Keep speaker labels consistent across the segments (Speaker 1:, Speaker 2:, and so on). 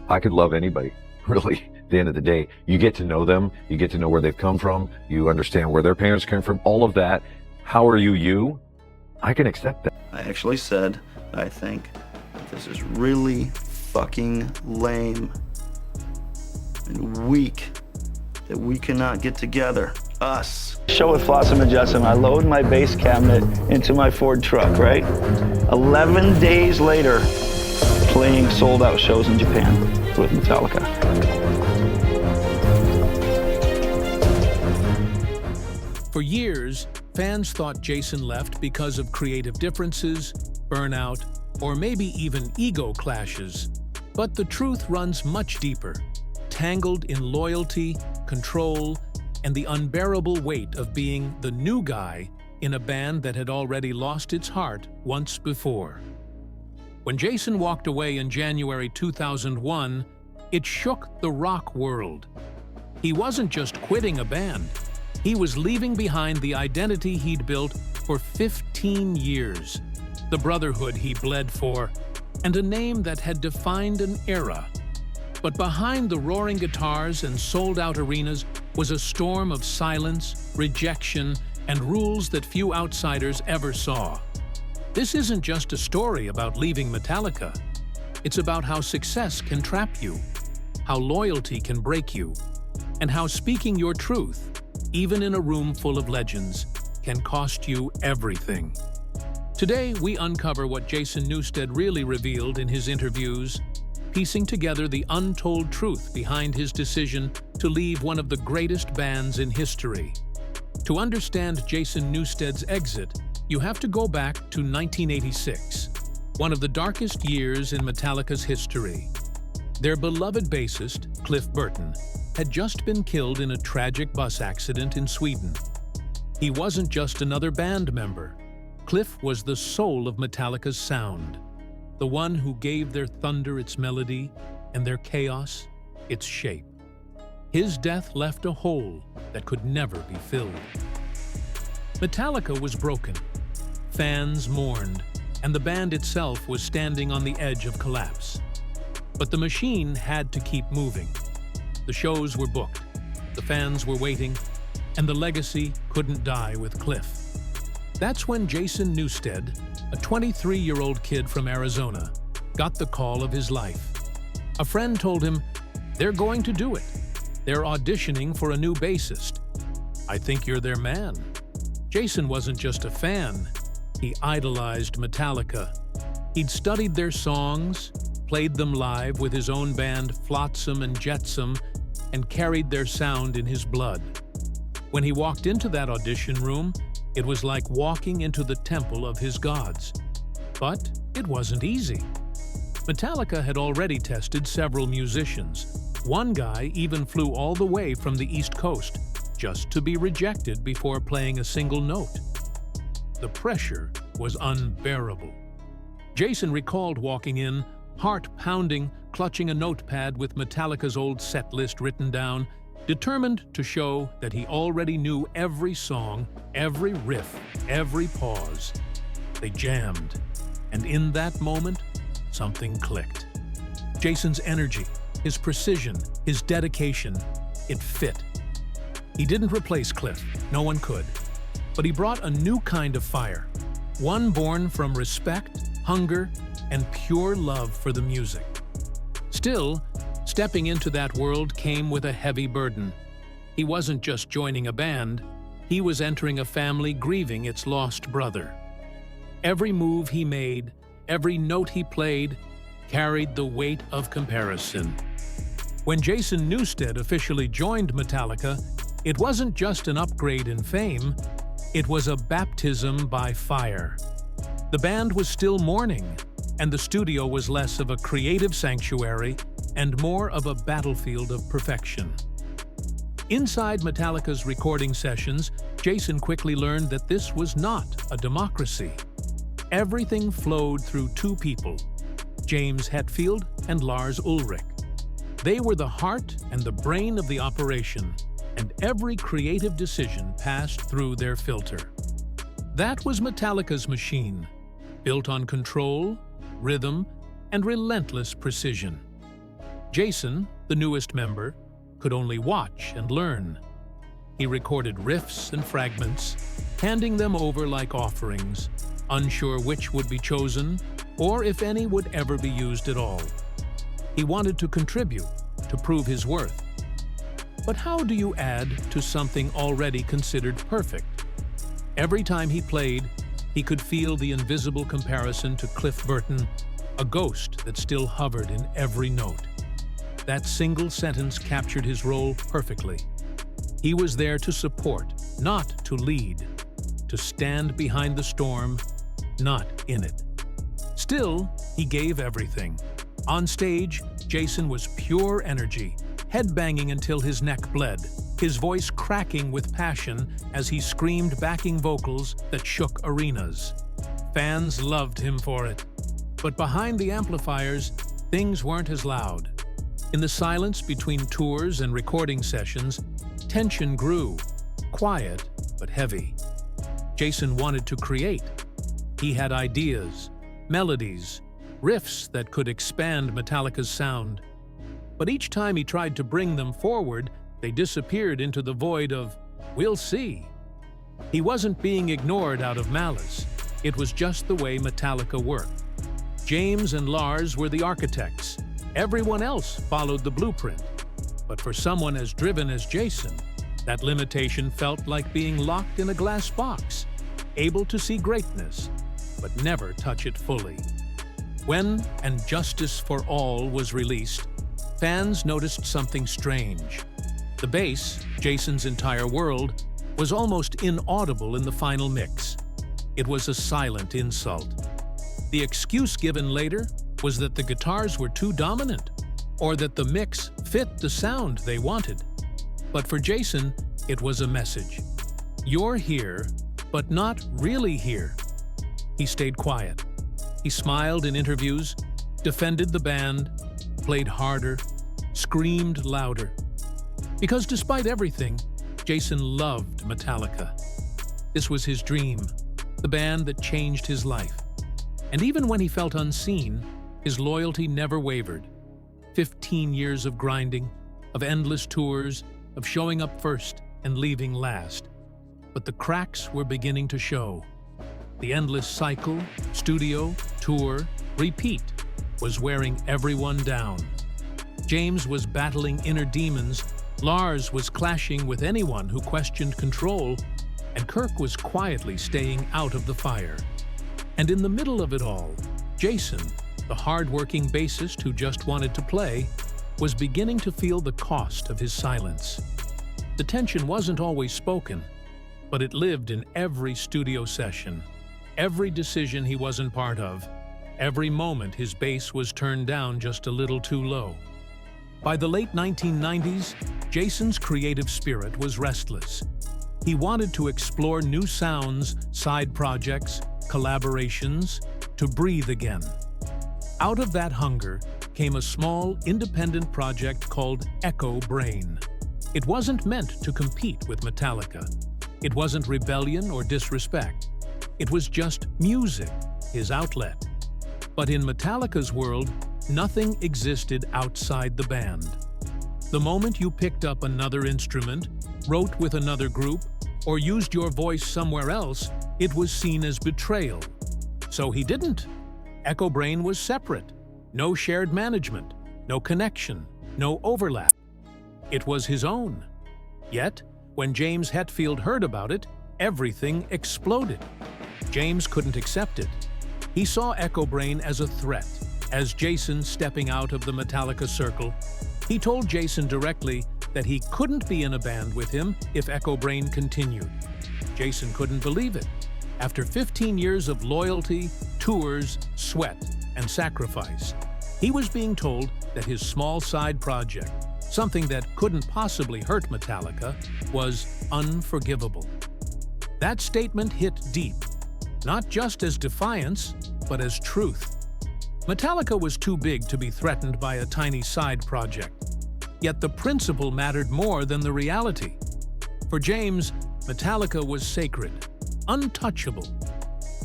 Speaker 1: I could love anybody, really. At the end of the day, you get to know them, you get to know where they've come from, you understand where their parents came from, all of that. How are you, you? I can accept that.
Speaker 2: I actually said, I think this is really fucking lame and weak that we cannot get together, us.
Speaker 3: Show with Flotsam and Jetsam, I load my bass cabinet into my Ford truck, right? 11 days later, playing sold-out shows in Japan with Metallica.
Speaker 4: For years, fans thought Jason left because of creative differences, burnout, or maybe even ego clashes. But the truth runs much deeper, tangled in loyalty, control, and the unbearable weight of being the new guy in a band that had already lost its heart once before. When Jason walked away in January 2001, it shook the rock world. He wasn't just quitting a band. He was leaving behind the identity he'd built for 15 years, the brotherhood he bled for, and a name that had defined an era. But behind the roaring guitars and sold-out arenas was a storm of silence, rejection, and rules that few outsiders ever saw. This isn't just a story about leaving Metallica. It's about how success can trap you, how loyalty can break you, and how speaking your truth, even in a room full of legends, can cost you everything. Today, we uncover what Jason Newsted really revealed in his interviews, piecing together the untold truth behind his decision to leave one of the greatest bands in history. To understand Jason Newsted's exit, you have to go back to 1986, one of the darkest years in Metallica's history. Their beloved bassist, Cliff Burton, had just been killed in a tragic bus accident in Sweden. He wasn't just another band member. Cliff was the soul of Metallica's sound, the one who gave their thunder its melody and their chaos its shape. His death left a hole that could never be filled. Metallica was broken. Fans mourned, and the band itself was standing on the edge of collapse. But the machine had to keep moving. The shows were booked, the fans were waiting, and the legacy couldn't die with Cliff. That's when Jason Newsted, a 23-year-old kid from Arizona, got the call of his life. A friend told him, "They're going to do it. They're auditioning for a new bassist. I think you're their man." Jason wasn't just a fan. He idolized Metallica. He'd studied their songs, played them live with his own band Flotsam and Jetsam, and carried their sound in his blood. When he walked into that audition room, it was like walking into the temple of his gods. But it wasn't easy. Metallica had already tested several musicians. One guy even flew all the way from the East Coast just to be rejected before playing a single note. The pressure was unbearable. Jason recalled walking in, heart pounding, clutching a notepad with Metallica's old set list written down, determined to show that he already knew every song, every riff, every pause. They jammed, and in that moment, something clicked. Jason's energy, his precision, his dedication, it fit. He didn't replace Cliff, no one could, but he brought a new kind of fire, one born from respect, hunger, and pure love for the music. Still, stepping into that world came with a heavy burden. He wasn't just joining a band, he was entering a family grieving its lost brother. Every move he made, every note he played, carried the weight of comparison. When Jason Newsted officially joined Metallica, it wasn't just an upgrade in fame, it was a baptism by fire. The band was still mourning, and the studio was less of a creative sanctuary and more of a battlefield of perfection. Inside Metallica's recording sessions, Jason quickly learned that this was not a democracy. Everything flowed through two people, James Hetfield and Lars Ulrich. They were the heart and the brain of the operation, and every creative decision passed through their filter. That was Metallica's machine, built on control, rhythm, and relentless precision. Jason, the newest member, could only watch and learn. He recorded riffs and fragments, handing them over like offerings, unsure which would be chosen or if any would ever be used at all. He wanted to contribute, to prove his worth. But how do you add to something already considered perfect? Every time he played, he could feel the invisible comparison to Cliff Burton, a ghost that still hovered in every note. That single sentence captured his role perfectly. He was there to support, not to lead, to stand behind the storm, not in it. Still, he gave everything. On stage, Jason was pure energy, headbanging until his neck bled, his voice cracking with passion as he screamed backing vocals that shook arenas. Fans loved him for it. But behind the amplifiers, things weren't as loud. In the silence between tours and recording sessions, tension grew, quiet but heavy. Jason wanted to create. He had ideas, melodies, riffs that could expand Metallica's sound. But each time he tried to bring them forward, they disappeared into the void of, "We'll see." He wasn't being ignored out of malice. It was just the way Metallica worked. James and Lars were the architects. Everyone else followed the blueprint. But for someone as driven as Jason, that limitation felt like being locked in a glass box, able to see greatness, but never touch it fully. When And Justice for All was released, fans noticed something strange. The bass, Jason's entire world, was almost inaudible in the final mix. It was a silent insult. The excuse given later was that the guitars were too dominant, or that the mix fit the sound they wanted. But for Jason, it was a message. You're here, but not really here. He stayed quiet. He smiled in interviews, defended the band, played harder, screamed louder. Because despite everything, Jason loved Metallica. This was his dream, the band that changed his life. And even when he felt unseen, his loyalty never wavered. 15 years of grinding, of endless tours, of showing up first and leaving last. But the cracks were beginning to show. The endless cycle, studio, tour, repeat, was wearing everyone down. James was battling inner demons, Lars was clashing with anyone who questioned control, and Kirk was quietly staying out of the fire. And in the middle of it all, Jason, the hard-working bassist who just wanted to play, was beginning to feel the cost of his silence. The tension wasn't always spoken, but it lived in every studio session, every decision he wasn't part of, every moment his bass was turned down just a little too low. By the late 1990s, Jason's creative spirit was restless. He wanted to explore new sounds, side projects, collaborations, to breathe again. Out of that hunger came a small, independent project called Echo Brain. It wasn't meant to compete with Metallica. It wasn't rebellion or disrespect. It was just music, his outlet. But in Metallica's world, nothing existed outside the band. The moment you picked up another instrument, wrote with another group, or used your voice somewhere else, it was seen as betrayal. So he didn't. Echo Brain was separate. No shared management, no connection, no overlap. It was his own. Yet, when James Hetfield heard about it, everything exploded. James couldn't accept it. He saw Echo Brain as a threat, as Jason stepping out of the Metallica circle. He told Jason directly that he couldn't be in a band with him if Echo Brain continued. Jason couldn't believe it. After 15 years of loyalty, tours, sweat, and sacrifice, he was being told that his small side project, something that couldn't possibly hurt Metallica, was unforgivable. That statement hit deep, not just as defiance, but as truth. Metallica was too big to be threatened by a tiny side project. Yet the principle mattered more than the reality. For James, Metallica was sacred, untouchable.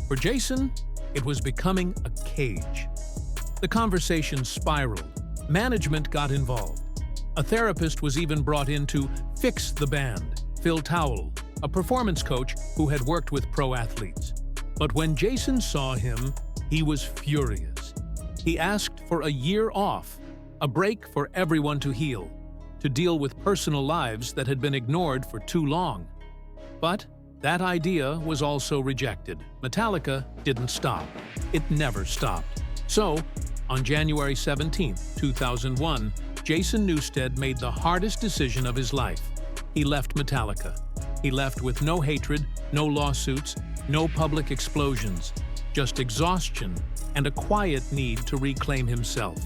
Speaker 4: For Jason, it was becoming a cage. The conversation spiraled. Management got involved. A therapist was even brought in to fix the band, Phil Towell, a performance coach who had worked with pro athletes. But when Jason saw him, he was furious. He asked for a year off, a break for everyone to heal, to deal with personal lives that had been ignored for too long. But that idea was also rejected. Metallica didn't stop. It never stopped. So, on January 17, 2001, Jason Newsted made the hardest decision of his life. He left Metallica. He left with no hatred, no lawsuits, no public explosions, just exhaustion and a quiet need to reclaim himself.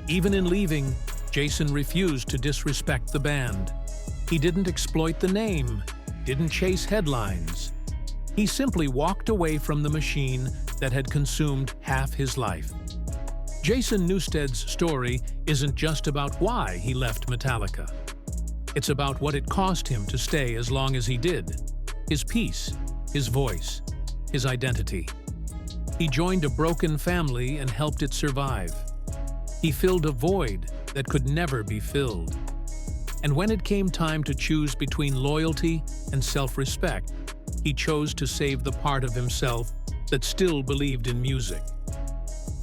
Speaker 4: Even in leaving, Jason refused to disrespect the band. He didn't exploit the name, didn't chase headlines. He simply walked away from the machine that had consumed half his life. Jason Newsted's story isn't just about why he left Metallica. It's about what it cost him to stay as long as he did. His peace, his voice, his identity. He joined a broken family and helped it survive. He filled a void that could never be filled. And when it came time to choose between loyalty and self-respect, he chose to save the part of himself that still believed in music.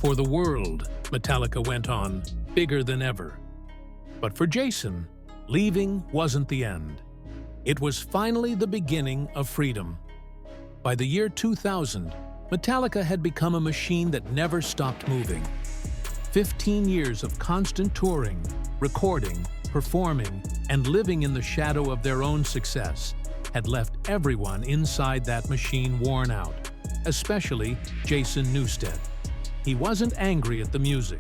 Speaker 4: For the world, Metallica went on, bigger than ever. But for Jason, leaving wasn't the end. It was finally the beginning of freedom. By the year 2000, Metallica had become a machine that never stopped moving. 15 years of constant touring, recording, performing, and living in the shadow of their own success had left everyone inside that machine worn out, especially Jason Newsted. He wasn't angry at the music.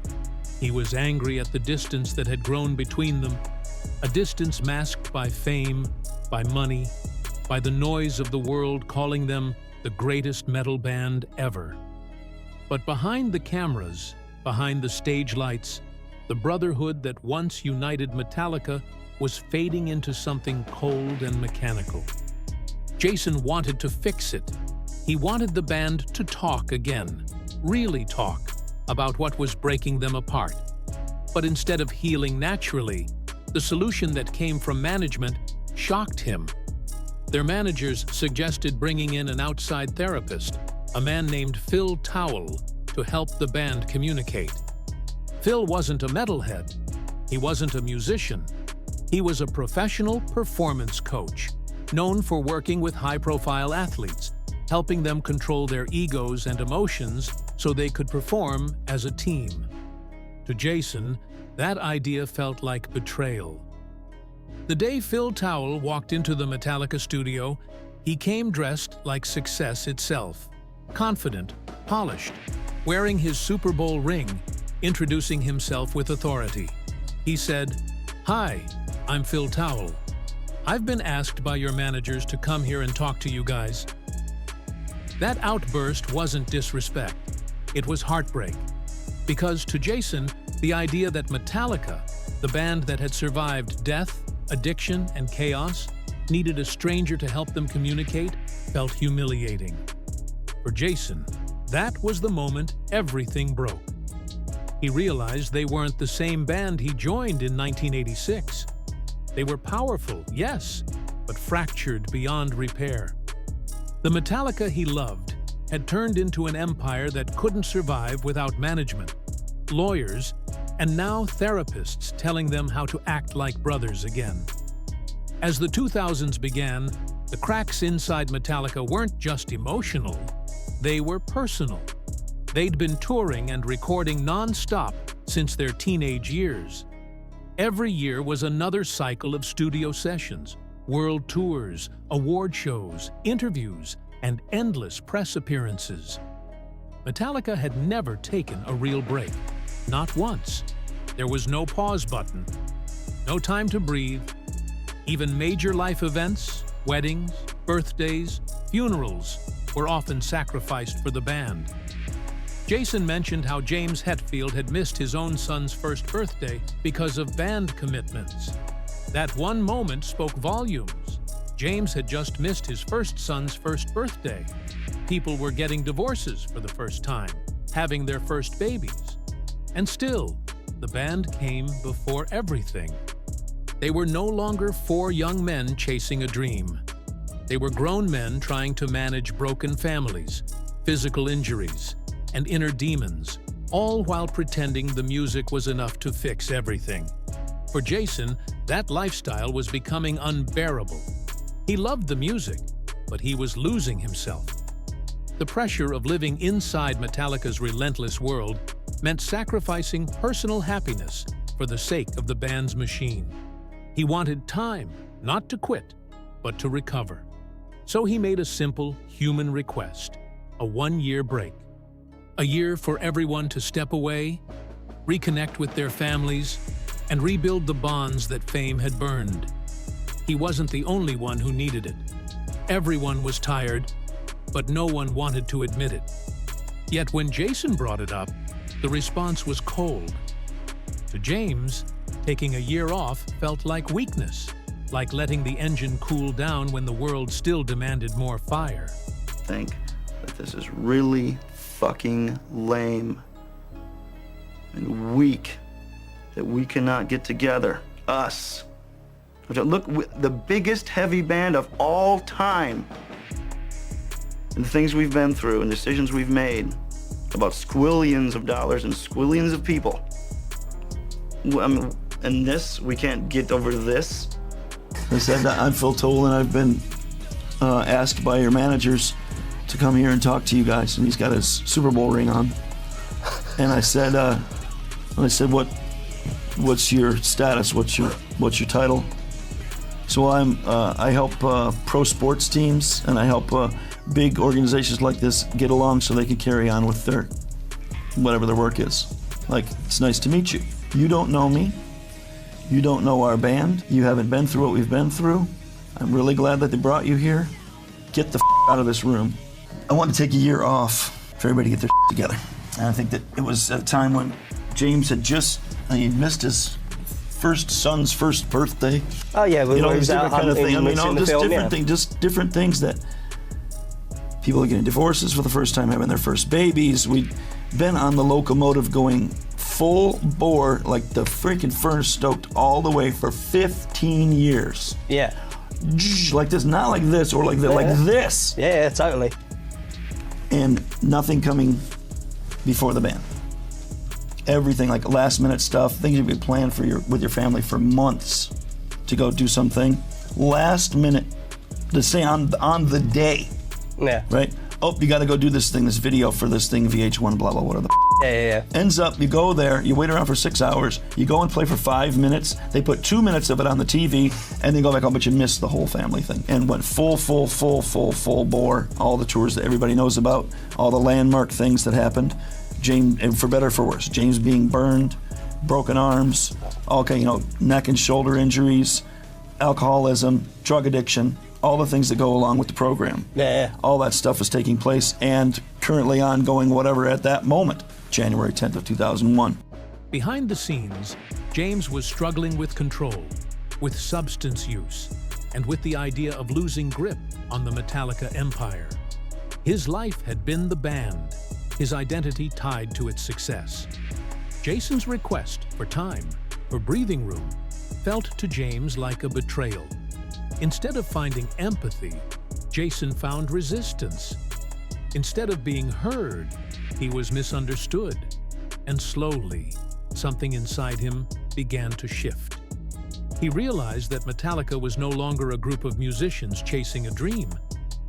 Speaker 4: He was angry at the distance that had grown between them, a distance masked by fame, by money, by the noise of the world calling them the greatest metal band ever. But behind the cameras, behind the stage lights, the brotherhood that once united Metallica was fading into something cold and mechanical. Jason wanted to fix it. He wanted the band to talk again, really talk, about what was breaking them apart. But instead of healing naturally, the solution that came from management shocked him. Their managers suggested bringing in an outside therapist, a man named Phil Towell, to help the band communicate. Phil wasn't a metalhead. He wasn't a musician. He was a professional performance coach, known for working with high-profile athletes, helping them control their egos and emotions so they could perform as a team. To Jason, that idea felt like betrayal. The day Phil Towell walked into the Metallica studio, he came dressed like success itself, confident, polished, wearing his Super Bowl ring, introducing himself with authority. He said, "Hi, I'm Phil Towell. I've been asked by your managers to come here and talk to you guys." That outburst wasn't disrespect. It was heartbreak. Because to Jason, the idea that Metallica, the band that had survived death, addiction, and chaos, needed a stranger to help them communicate, felt humiliating. For Jason, that was the moment everything broke. He realized they weren't the same band he joined in 1986. They were powerful, yes, but fractured beyond repair. The Metallica he loved had turned into an empire that couldn't survive without management, lawyers, and now therapists telling them how to act like brothers again. As the 2000s began, the cracks inside Metallica weren't just emotional, they were personal. They'd been touring and recording non-stop since their teenage years. Every year was another cycle of studio sessions, world tours, award shows, interviews, and endless press appearances. Metallica had never taken a real break. Not once. There was no pause button, no time to breathe. Even major life events, weddings, birthdays, funerals were often sacrificed for the band. Jason mentioned how James Hetfield had missed his own son's first birthday because of band commitments. That one moment spoke volumes. James had just missed his first son's first birthday. People were getting divorces for the first time, having their first babies. And still, the band came before everything. They were no longer four young men chasing a dream. They were grown men trying to manage broken families, physical injuries, and inner demons, all while pretending the music was enough to fix everything. For Jason, that lifestyle was becoming unbearable. He loved the music, but he was losing himself. The pressure of living inside Metallica's relentless world meant sacrificing personal happiness for the sake of the band's machine. He wanted time, not to quit, but to recover. So he made a simple human request, a 1-year break. A year for everyone to step away, reconnect with their families, and rebuild the bonds that fame had burned. He wasn't the only one who needed it. Everyone was tired, but no one wanted to admit it. Yet when Jason brought it up, the response was cold. To James, taking a year off felt like weakness, like letting the engine cool down when the world still demanded more fire.
Speaker 2: I think that this is really fucking lame and weak that we cannot get together, us. Look, the biggest heavy band of all time, and the things we've been through and decisions we've made about squillions of dollars and squillions of people. I mean, and this, we can't get over this.
Speaker 3: I said, I'm Phil Toll, and I've been asked by your managers to come here and talk to you guys, and he's got his Super Bowl ring on. And I said, what's your status? What's your title? So I help pro sports teams, and I help big organizations like this get along so they can carry on with their whatever their work is. Like, it's nice to meet you. You don't know me. You don't know our band. You haven't been through what we've been through. I'm really glad that they brought you here. Get the out of this room. I want to take a year off for everybody to get their together. And I think that it was at a time when James had he'd missed his son's first birthday.
Speaker 5: Oh yeah,
Speaker 3: it was different kind of thing. I mean, all just different things, just different things that people are getting divorces for the first time, having their first babies. We'd been on the locomotive going full bore, like the freaking furnace stoked all the way for 15 years.
Speaker 5: Yeah.
Speaker 3: Like this, not like this or like that, like this.
Speaker 5: Yeah, totally.
Speaker 3: And nothing coming before the band. Everything, like last minute stuff, things you've been planned with your family for months to go do something. Last minute, to say on the day.
Speaker 5: Yeah.
Speaker 3: Right? Oh, you got to go do this video for this thing, VH1, blah, blah, whatever the
Speaker 5: Yeah.
Speaker 3: Ends up, you go there, you wait around for 6 hours, you go and play for 5 minutes, they put 2 minutes of it on the TV, and then go back home, but you missed the whole family thing. And went full bore, all the tours that everybody knows about, all the landmark things that happened. James, and for better or for worse, James being burned, broken arms, neck and shoulder injuries, alcoholism, drug addiction, all the things that go along with the program.
Speaker 5: Yeah.
Speaker 3: All that stuff is taking place and currently ongoing, whatever, at that moment, January 10th of 2001.
Speaker 4: Behind the scenes, James was struggling with control, with substance use, and with the idea of losing grip on the Metallica empire. His life had been the band, his identity tied to its success. Jason's request for time, for breathing room, felt to James like a betrayal. Instead of finding empathy, Jason found resistance. Instead of being heard, he was misunderstood. And slowly, something inside him began to shift. He realized that Metallica was no longer a group of musicians chasing a dream.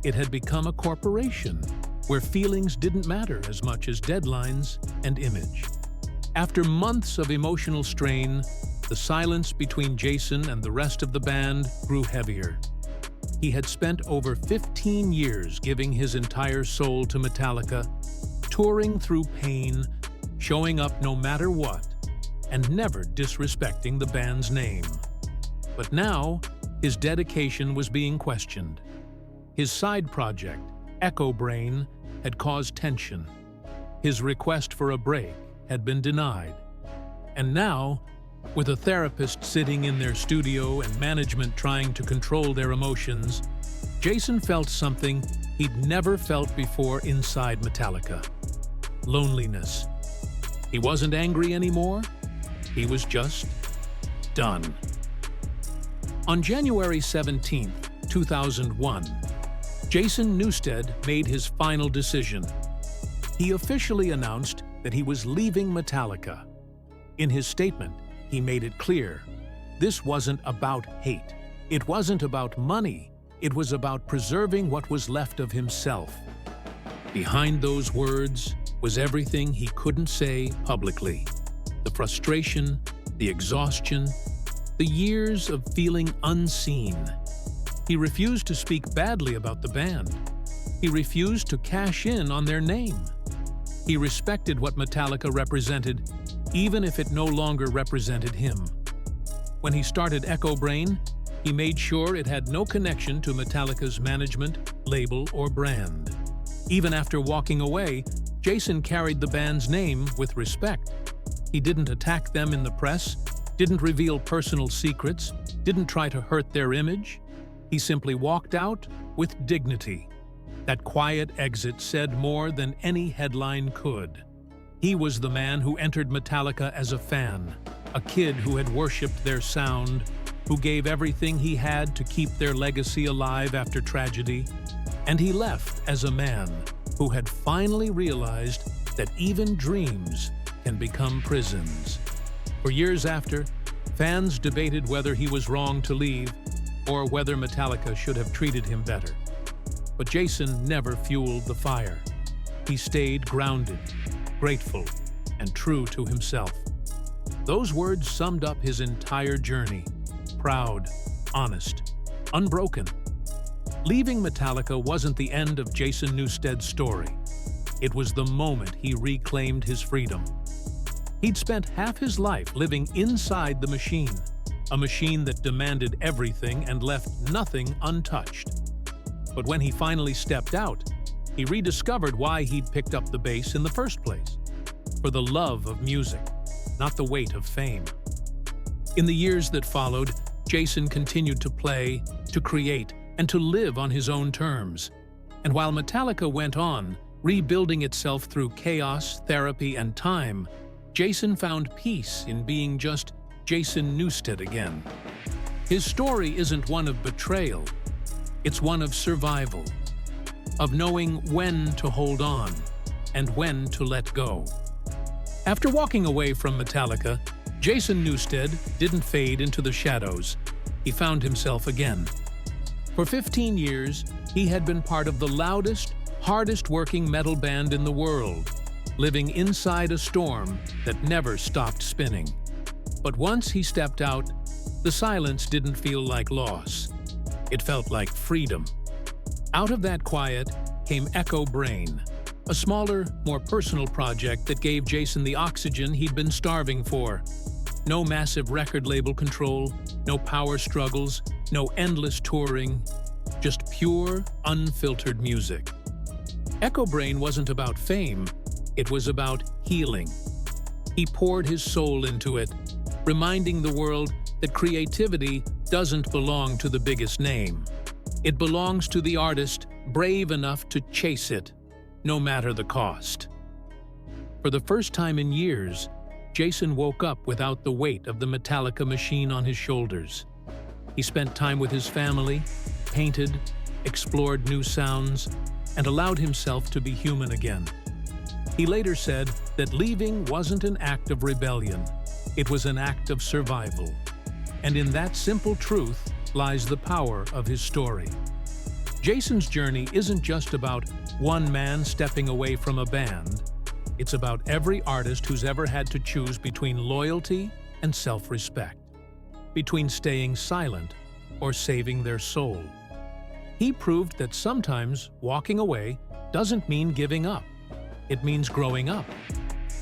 Speaker 4: It had become a corporation, where feelings didn't matter as much as deadlines and image. After months of emotional strain, the silence between Jason and the rest of the band grew heavier. He had spent over 15 years giving his entire soul to Metallica, touring through pain, showing up no matter what, and never disrespecting the band's name. But now, his dedication was being questioned. His side project, Echo Brain, had caused tension. His request for a break had been denied. And now, with a therapist sitting in their studio and management trying to control their emotions, Jason felt something he'd never felt before inside Metallica: loneliness. He wasn't angry anymore. He was just done. On January 17, 2001, Jason Newsted made his final decision. He officially announced that he was leaving Metallica. In his statement, he made it clear, this wasn't about hate. It wasn't about money. It was about preserving what was left of himself. Behind those words was everything he couldn't say publicly. The frustration, the exhaustion, the years of feeling unseen. He refused to speak badly about the band. He refused to cash in on their name. He respected what Metallica represented, even if it no longer represented him. When he started Echo Brain, he made sure it had no connection to Metallica's management, label, or brand. Even after walking away, Jason carried the band's name with respect. He didn't attack them in the press, didn't reveal personal secrets, didn't try to hurt their image. He simply walked out with dignity. That quiet exit said more than any headline could. He was the man who entered Metallica as a fan, a kid who had worshipped their sound, who gave everything he had to keep their legacy alive after tragedy. And he left as a man who had finally realized that even dreams can become prisons. For years after, fans debated whether he was wrong to leave or whether Metallica should have treated him better. But Jason never fueled the fire. He stayed grounded, grateful, and true to himself. Those words summed up his entire journey: proud, honest, unbroken. Leaving Metallica wasn't the end of Jason Newsted's story. It was the moment he reclaimed his freedom. He'd spent half his life living inside the machine, a machine that demanded everything and left nothing untouched. But when he finally stepped out, he rediscovered why he'd picked up the bass in the first place: for the love of music, not the weight of fame. In the years that followed, Jason continued to play, to create, and to live on his own terms. And while Metallica went on, rebuilding itself through chaos, therapy, and time, Jason found peace in being just Jason Newsted again. His story isn't one of betrayal. It's one of survival, of knowing when to hold on and when to let go. After walking away from Metallica, Jason Newsted didn't fade into the shadows. He found himself again. For 15 years, he had been part of the loudest, hardest-working metal band in the world, living inside a storm that never stopped spinning. But once he stepped out, the silence didn't feel like loss. It felt like freedom. Out of that quiet came Echo Brain, a smaller, more personal project that gave Jason the oxygen he'd been starving for. No massive record label control, no power struggles, no endless touring, just pure, unfiltered music. Echo Brain wasn't about fame, it was about healing. He poured his soul into it, reminding the world that creativity doesn't belong to the biggest name. It belongs to the artist brave enough to chase it, no matter the cost. For the first time in years, Jason woke up without the weight of the Metallica machine on his shoulders. He spent time with his family, painted, explored new sounds, and allowed himself to be human again. He later said that leaving wasn't an act of rebellion, it was an act of survival. And in that simple truth lies the power of his story. Jason's journey isn't just about one man stepping away from a band. It's about every artist who's ever had to choose between loyalty and self-respect, between staying silent or saving their soul. He proved that sometimes walking away doesn't mean giving up. It means growing up.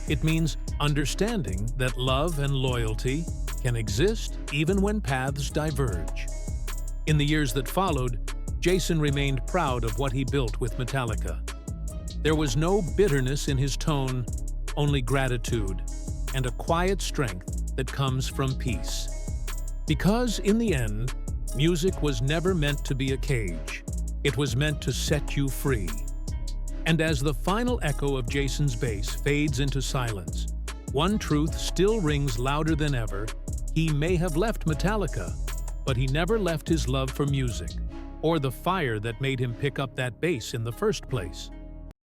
Speaker 4: It means understanding that love and loyalty can exist even when paths diverge. In the years that followed, Jason remained proud of what he built with Metallica. There was no bitterness in his tone, only gratitude, and a quiet strength that comes from peace. Because in the end, music was never meant to be a cage. It was meant to set you free. And as the final echo of Jason's bass fades into silence, one truth still rings louder than ever: he may have left Metallica, but he never left his love for music, or the fire that made him pick up that bass in the first place.